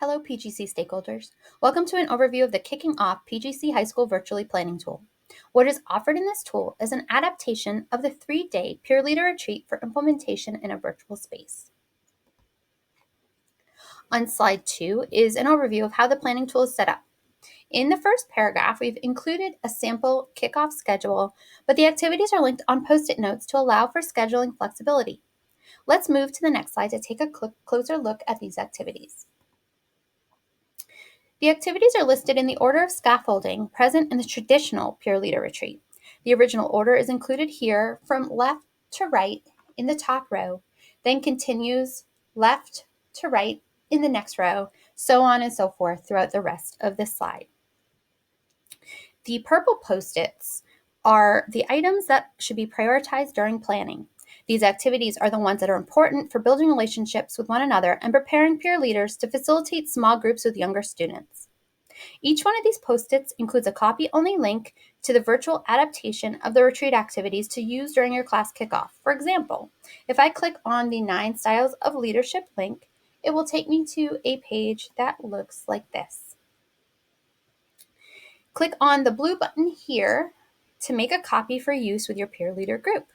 Hello, PGC stakeholders. Welcome to an overview of the Kicking Off PGC High School Virtually Planning Tool. What is offered in this tool is an adaptation of the 3-day peer leader retreat for implementation in a virtual space. On slide 2 is an overview of how the planning tool is set up. In the first paragraph, we've included a sample kickoff schedule, but the activities are linked on Post-it notes to allow for scheduling flexibility. Let's move to the next slide to take a closer look at these activities. The activities are listed in the order of scaffolding present in the traditional peer leader retreat. The original order is included here from left to right in the top row, then continues left to right in the next row, so on and so forth throughout the rest of this slide. The purple Post-its are the items that should be prioritized during planning. These activities are the ones that are important for building relationships with one another and preparing peer leaders to facilitate small groups with younger students. Each one of these Post-its includes a copy-only link to the virtual adaptation of the retreat activities to use during your class kickoff. For example, if I click on the 9 Styles of Leadership link, it will take me to a page that looks like this. Click on the blue button here to make a copy for use with your peer leader group.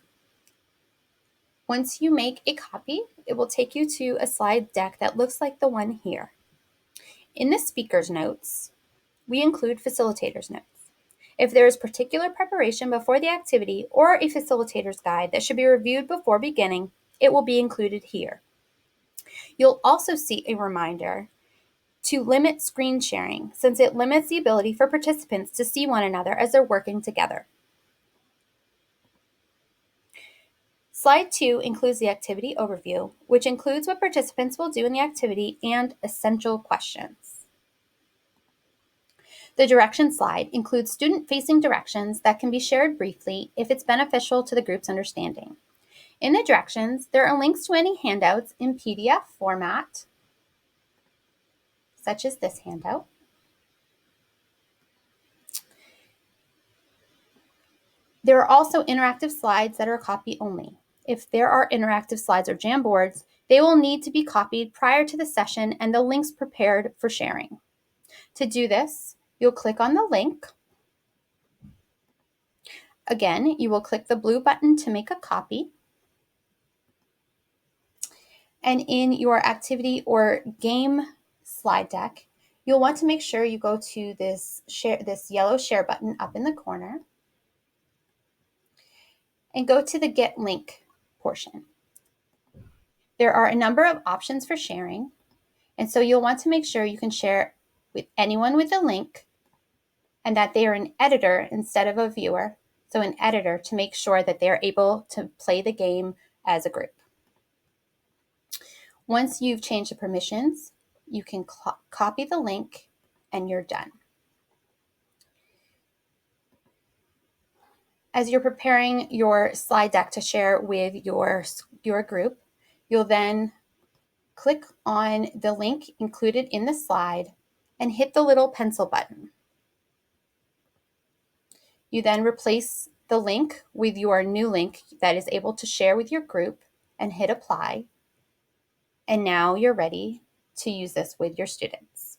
Once you make a copy, it will take you to a slide deck that looks like the one here. In the speaker's notes, we include facilitator's notes. If there is particular preparation before the activity or a facilitator's guide that should be reviewed before beginning, it will be included here. You'll also see a reminder to limit screen sharing, since it limits the ability for participants to see one another as they're working together. Slide 2 includes the activity overview, which includes what participants will do in the activity and essential questions. The directions slide includes student-facing directions that can be shared briefly if it's beneficial to the group's understanding. In the directions, there are links to any handouts in PDF format, such as this handout. There are also interactive slides that are copy only. If there are interactive slides or Jamboards, they will need to be copied prior to the session and the links prepared for sharing. To do this, you'll click on the link. Again, you will click the blue button to make a copy. And in your activity or game slide deck, you'll want to make sure you go to this yellow share button up in the corner and go to the Get Link portion. There are a number of options for sharing, and so you'll want to make sure you can share with anyone with a link and that they are an editor instead of a viewer, so an editor to make sure that they're able to play the game as a group. Once you've changed the permissions, you can copy the link and you're done. As you're preparing your slide deck to share with your group, you'll then click on the link included in the slide and hit the little pencil button. You then replace the link with your new link that is able to share with your group and hit apply. And now you're ready to use this with your students.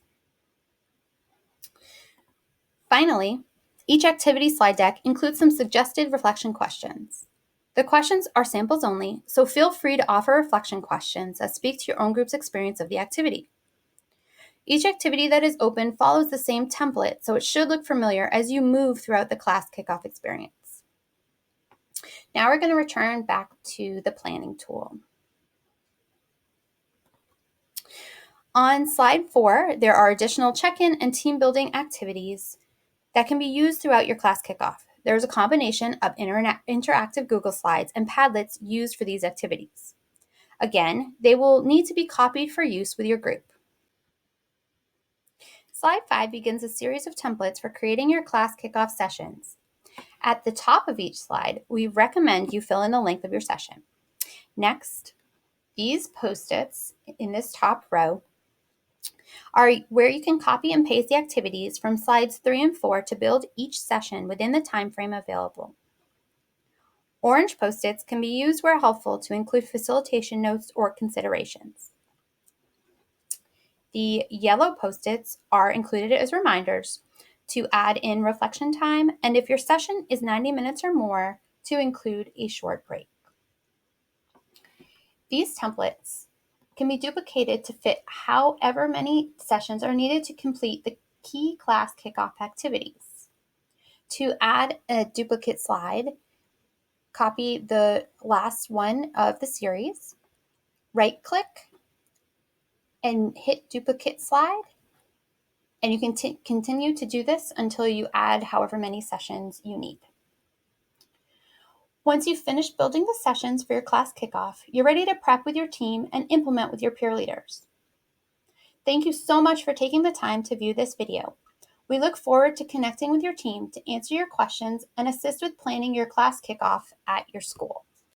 Finally, each activity slide deck includes some suggested reflection questions. The questions are samples only, so feel free to offer reflection questions that speak to your own group's experience of the activity. Each activity that is open follows the same template, so it should look familiar as you move throughout the class kickoff experience. Now we're going to return back to the planning tool. On slide 4, there are additional check-in and team building activities that can be used throughout your class kickoff. There is a combination of interactive Google Slides and Padlets used for these activities. Again, they will need to be copied for use with your group. Slide 5 begins a series of templates for creating your class kickoff sessions. At the top of each slide, we recommend you fill in the length of your session. Next, these Post-its in this top row are where you can copy and paste the activities from slides 3 and 4 to build each session within the time frame available. Orange Post-its can be used where helpful to include facilitation notes or considerations. The yellow Post-its are included as reminders to add in reflection time, and if your session is 90 minutes or more, to include a short break. These templates can be duplicated to fit however many sessions are needed to complete the key class kickoff activities. To add a duplicate slide, copy the last one of the series, right-click, and hit duplicate slide, and you can continue to do this until you add however many sessions you need. Once you've finished building the sessions for your class kickoff, you're ready to prep with your team and implement with your peer leaders. Thank you so much for taking the time to view this video. We look forward to connecting with your team to answer your questions and assist with planning your class kickoff at your school.